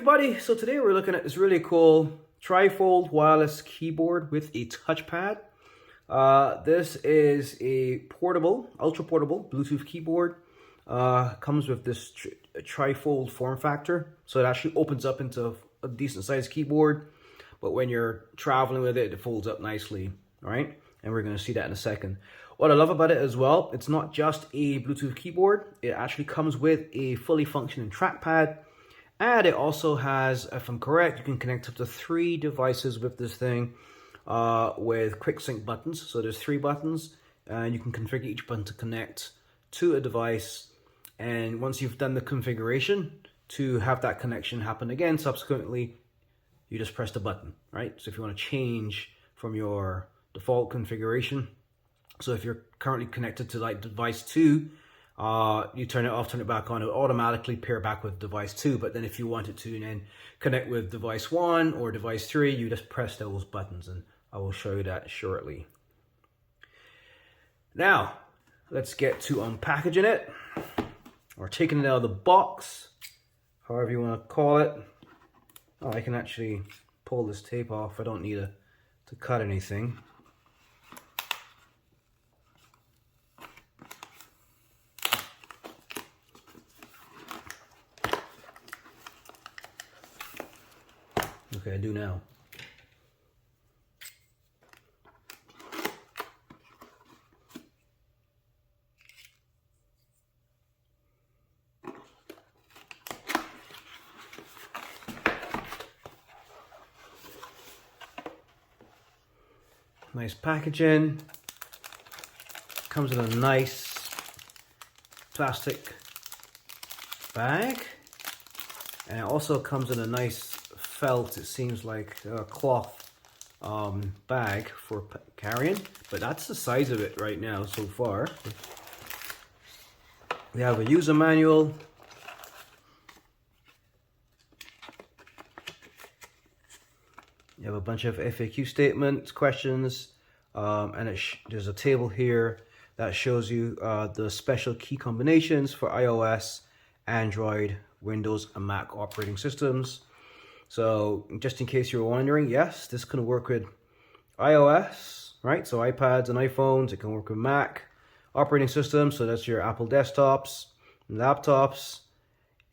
everybody, so today we're looking at this really cool Trifold wireless keyboard with a touchpad. This is a portable, ultra portable Bluetooth keyboard. Comes with this Trifold form factor, so it actually opens up into a decent sized keyboard, but when you're traveling with it, it folds up nicely, all right? And we're going to see that in a second. What I love about it as well, it's not just a Bluetooth keyboard, it actually comes with a fully functioning trackpad. And it also has, if I'm correct, you can connect up to 3 devices with this thing with quick sync buttons. So there's 3 buttons and you can configure each button to connect to a device. And once you've done the configuration to have that connection happen again, subsequently, you just press the button, right? So if you want to change from your default configuration, so if you're currently connected to like device 2, you turn it off, turn it back on, it'll automatically pair back with device 2. But then if you wanted to then connect with device 1 or device 3, you just press those buttons, and I will show you that shortly. Now, let's get to unpackaging it, or taking it out of the box, however you want to call it. Oh, I can actually pull this tape off. I don't need to cut anything. Okay, I do now. Nice packaging. Comes in a nice plastic bag, and it also comes in a nice felt, it seems like a cloth bag for carrying, but that's the size of it right now so far. We have a user manual. You have a bunch of FAQ statements, questions, and there's a table here that shows you the special key combinations for iOS, Android, Windows, and Mac operating systems. So just in case you were wondering, yes, this can work with iOS, right? So iPads and iPhones. It can work with Mac operating systems. So that's your Apple desktops, laptops.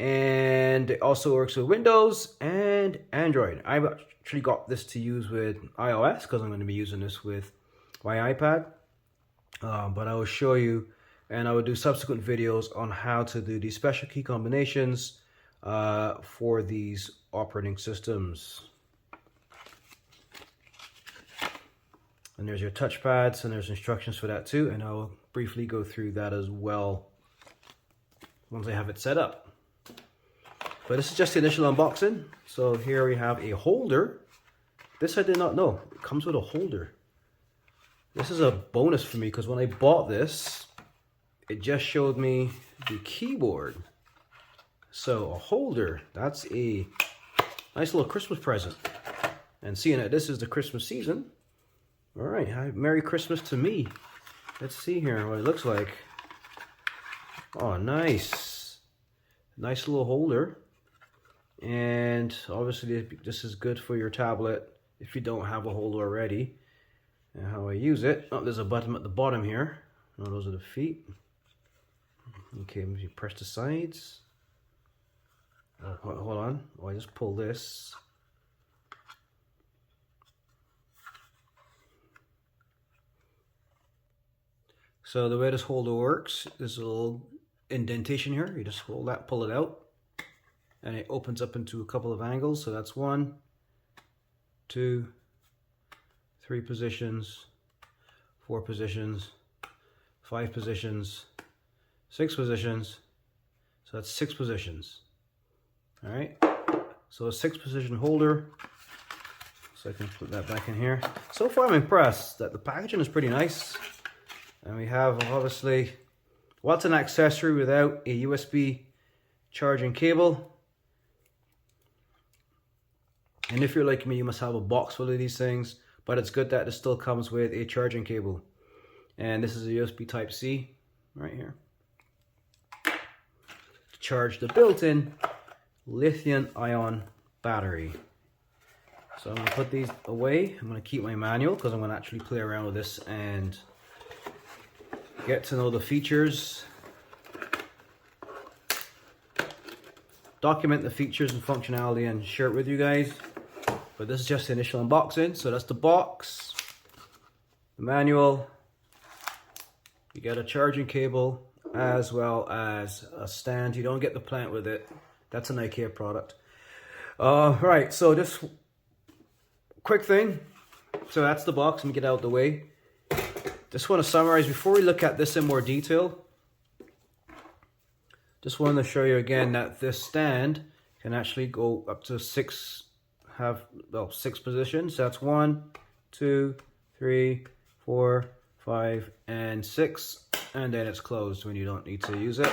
And it also works with Windows and Android. I've actually got this to use with iOS because I'm going to be using this with my iPad. But I will show you, and I will do subsequent videos on how to do these special key combinations for these operating systems. And there's your touchpads, and there's instructions for that too, and I'll briefly go through that as well once I have it set up. But this is just the initial unboxing. So here we have a holder. This I did not know, it comes with a holder. This is a bonus for me because when I bought this, it just showed me the keyboard. So a holder, that's a nice little Christmas present. And seeing that this is the Christmas season, all right, Merry Christmas to me. Let's see here what it looks like. Oh, nice. Nice little holder. And obviously this is good for your tablet if you don't have a holder already. And how I use it, oh, there's a button at the bottom here. Oh, those are the feet. Okay, you press the sides. Hold on, oh, I just pull this. So the way this holder works, there's a little indentation here. You just hold that, pull it out, and it opens up into a couple of angles. So that's 1, 2, 3 positions, 4 positions, 5 positions, 6 positions. So that's 6 positions. All right, so a 6 position holder. So I can put that back in here. So far I'm impressed that the packaging is pretty nice. And we have obviously, what's an accessory without a USB charging cable? And if you're like me, you must have a box full of these things, but it's good that it still comes with a charging cable. And this is a USB Type-C right here. To charge the built-in lithium-ion battery. So I'm going to put these away. I'm going to keep my manual because I'm going to actually play around with this and get to know the features. Document the features and functionality and share it with you guys. But this is just the initial unboxing. So that's the box, the manual. You get a charging cable as well as a stand. You don't get the plant with it. That's an IKEA product. Right, so just quick thing. So that's the box. Let me get out of the way. Just want to summarize before we look at this in more detail. Just wanted to show you again that this stand can actually go up to six positions. That's 1, 2, 3, 4, 5, and 6. And then it's closed when you don't need to use it.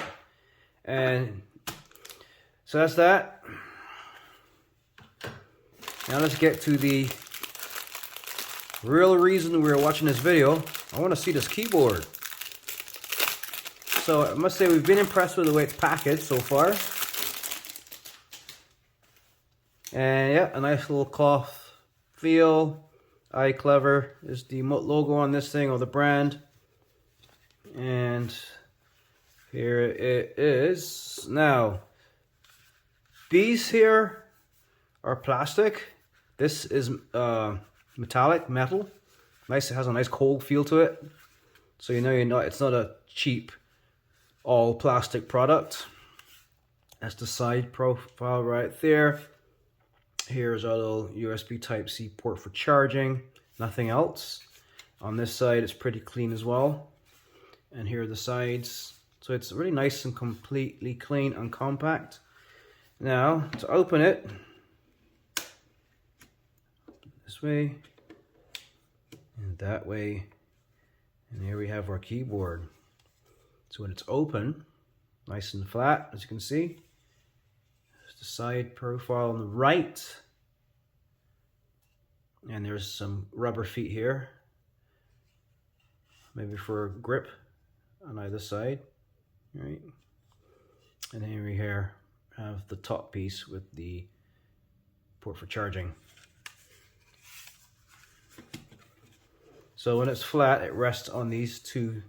And so that's that. Now let's get to the real reason we're watching this video. I want to see this keyboard. So I must say we've been impressed with the way it's packaged so far. And yeah, a nice little cloth feel. iClever is the logo on this thing, or the brand. And here it is. Now, these here are plastic. This is metal. Nice, it has a nice cold feel to it. So you know it's not a cheap all plastic product. That's the side profile right there. Here's our little USB Type-C port for charging. Nothing else. On this side it's pretty clean as well. And here are the sides. So it's really nice and completely clean and compact. Now to open it, this way and that way, and here we have our keyboard. So when it's open, nice and flat, as you can see. There's the side profile on the right. And there's some rubber feet here. Maybe for grip on either side. Right. And here we have the top piece with the port for charging. So when it's flat, it rests on these two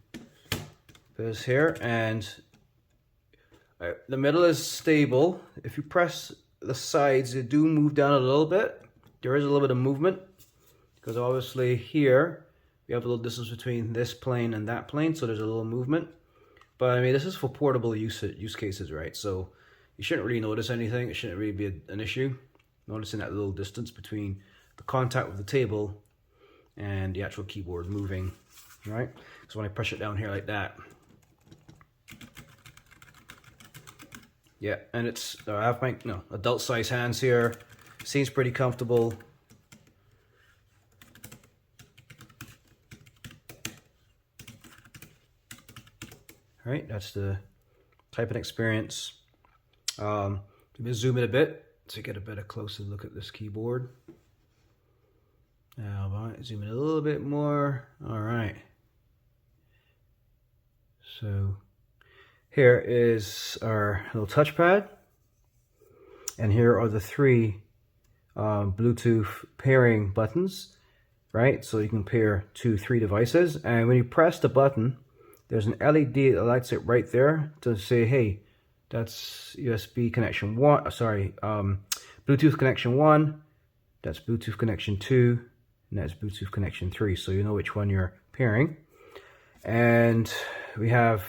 pieces here, and the middle is stable. If you press the sides, they do move down a little bit. There is a little bit of movement because obviously here we have a little distance between this plane and that plane, so there's a little movement. But I mean, this is for portable use cases, right? So you shouldn't really notice anything. It shouldn't really be an issue. Noticing that little distance between the contact with the table and the actual keyboard moving, right? So when I push it down here like that, yeah, and it's I have my adult size hands here. Seems pretty comfortable. All right, that's the typing experience. Let me zoom in a bit to get a better closer look at this keyboard. Now, zoom in a little bit more. All right. So here is our little touchpad. And here are the three Bluetooth pairing buttons, right? So you can pair 3 devices. And when you press the button, there's an LED that lights it right there to say, hey, that's USB connection 1, Bluetooth connection 1, that's Bluetooth connection 2, and that's Bluetooth connection 3, so you know which one you're pairing. And we have,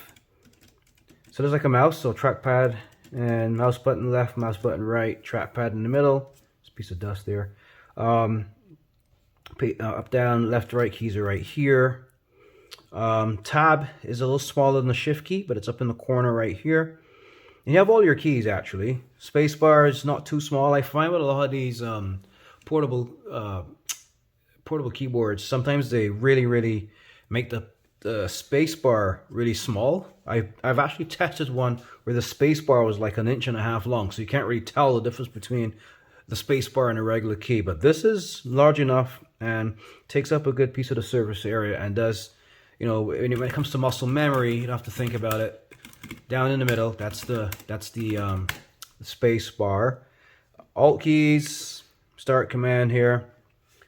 so there's like a mouse, so trackpad and mouse button left, mouse button right, trackpad in the middle. There's a piece of dust there. Up, down, left, right keys are right here. Tab is a little smaller than the shift key, but it's up in the corner right here. And you have all your keys actually. Spacebar is not too small. I find with a lot of these portable keyboards, sometimes they really make the space bar really small. I've actually tested one where the space bar was like 1.5 inches long, so you can't really tell the difference between the space bar and a regular key. But this is large enough and takes up a good piece of the surface area, and does, you know, when it comes to muscle memory, you don't have to think about it. Down in the middle, that's the space bar. Alt keys, start command here,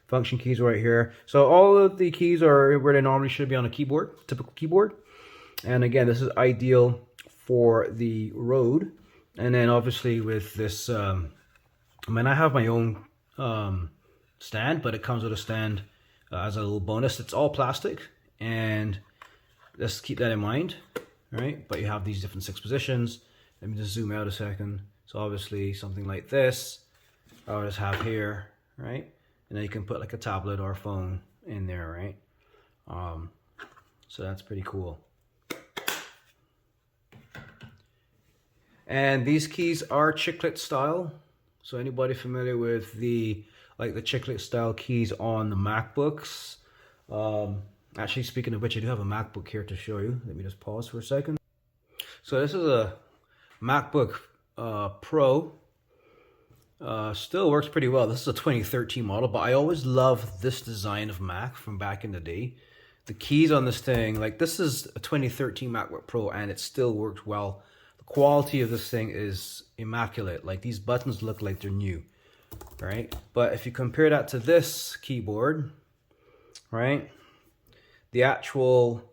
function keys right here. So all of the keys are where they normally should be on a keyboard, typical keyboard. And again, this is ideal for the road. And then obviously with this, I mean, I have my own stand, but it comes with a stand as a little bonus. It's all plastic, and let's keep that in mind, right? But you have these different 6 positions. Let me just zoom out a second. So obviously something like this, I'll just have here, right? And then you can put like a tablet or a phone in there, right? So that's pretty cool. And these keys are chiclet style. So anybody familiar with the chiclet style keys on the MacBooks? Actually, speaking of which, I do have a MacBook here to show you. Let me just pause for a second. So this is a MacBook Pro. Still works pretty well. This is a 2013 model, but I always loved this design of Mac from back in the day. The keys on this thing, like this is a 2013 MacBook Pro, and it still works well. The quality of this thing is immaculate. Like these buttons look like they're new, right? But if you compare that to this keyboard, right? The actual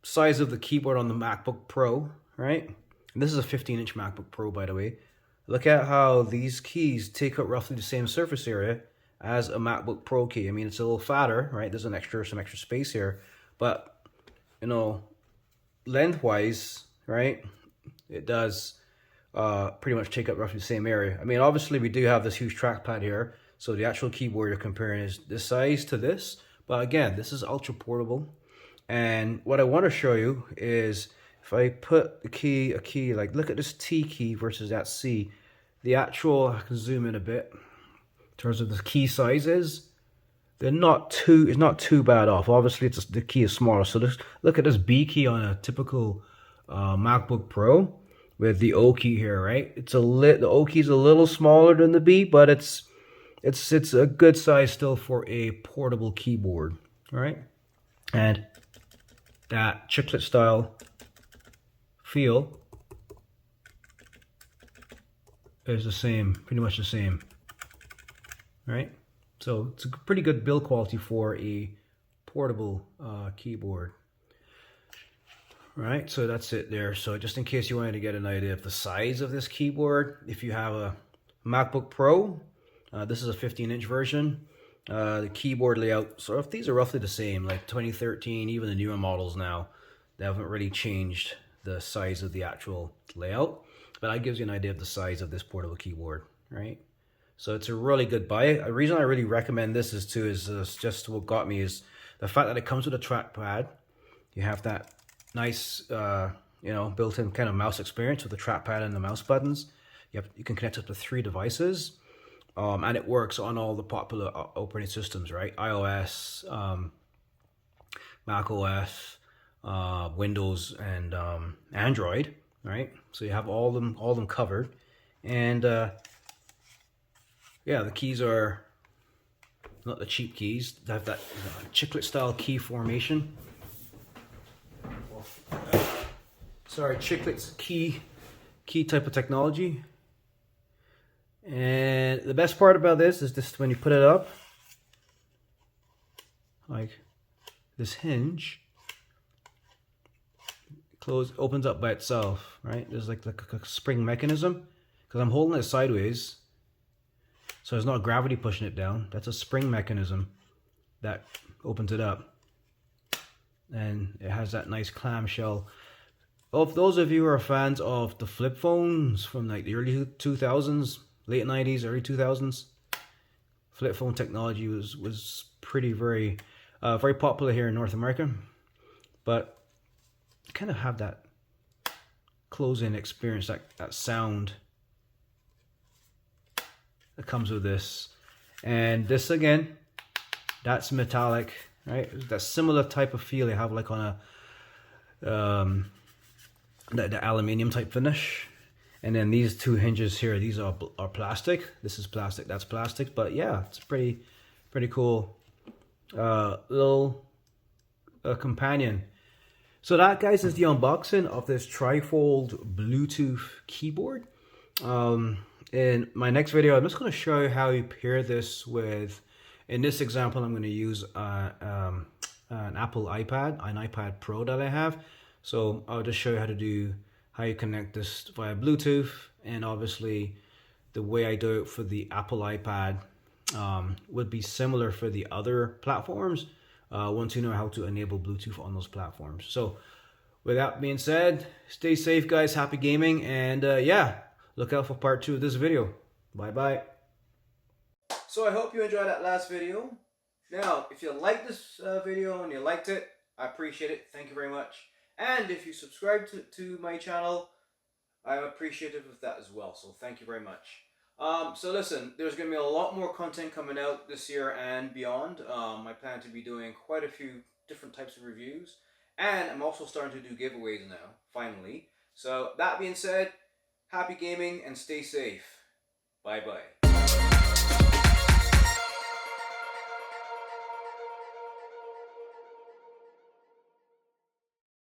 size of the keyboard on the MacBook Pro, right? And this is a 15-inch MacBook Pro, by the way. Look at how these keys take up roughly the same surface area as a MacBook Pro key. I mean, it's a little fatter, right? There's some extra space here, but you know, lengthwise, right? It does pretty much take up roughly the same area. I mean, obviously we do have this huge trackpad here, so the actual keyboard you're comparing is this size to this. But again, this is ultra portable. And what I want to show you is if I put a key, like look at this T key versus that C, the actual, I can zoom in a bit, in terms of the key sizes, it's not too bad off. Obviously the key is smaller. So look at this B key on a typical MacBook Pro with the O key here, right? The O key is a little smaller than the B, but it's a good size still for a portable keyboard, right? And that chiclet style feel is the same, pretty much the same, right? So it's a pretty good build quality for a portable keyboard. Right, so that's it there. So just in case you wanted to get an idea of the size of this keyboard, if you have a MacBook Pro, this is a 15-inch version. The keyboard layout, so if these are roughly the same, like 2013, even the newer models now, they haven't really changed the size of the actual layout. But that gives you an idea of the size of this portable keyboard, right? So it's a really good buy. The reason I really recommend this is just what got me is the fact that it comes with a trackpad. You have that nice, you know, built-in kind of mouse experience with the trackpad and the mouse buttons. You can connect up to 3 devices, and it works on all the popular operating systems, right? iOS, Mac OS, Windows, and Android, right? So you have all them covered, and yeah, the keys are not the cheap keys. They have that chiclet style key formation. Sorry, chiclet's key type of technology. And the best part about this is when you put it up, like this hinge opens up by itself, right? There's like a spring mechanism, because I'm holding it sideways, so there's not gravity pushing it down. That's a spring mechanism that opens it up, and it has that nice clamshell. Well, if those of you who are fans of the flip phones from like the early 2000s, late 90s, early 2000s, flip phone technology was very popular here in North America. But you kind of have that close-in experience, that sound that comes with this. And this again, that's metallic, right? That similar type of feel you have like on a the aluminium type finish. And then these 2 hinges here, these are plastic. This is plastic, that's plastic. But yeah, it's a pretty cool little companion. So that, guys, is the unboxing of this Trifold Bluetooth keyboard. in my next video, I'm just going to show you how you pair this with, in this example, I'm going to use an Apple iPad, an iPad Pro that I have. So I'll just show you how you connect this via Bluetooth, and obviously the way I do it for the Apple iPad would be similar for the other platforms once you know how to enable Bluetooth on those platforms. So with that being said, stay safe, guys. Happy gaming, and yeah, look out for part 2 of this video. Bye bye. So I hope you enjoyed that last video. Now, if you liked this video and you liked it, I appreciate it. Thank you very much. And if you subscribe to my channel, I'm appreciative of that as well. So thank you very much. So listen, there's going to be a lot more content coming out this year and beyond. I plan to be doing quite a few different types of reviews. And I'm also starting to do giveaways now, finally. So that being said, happy gaming and stay safe. Bye bye.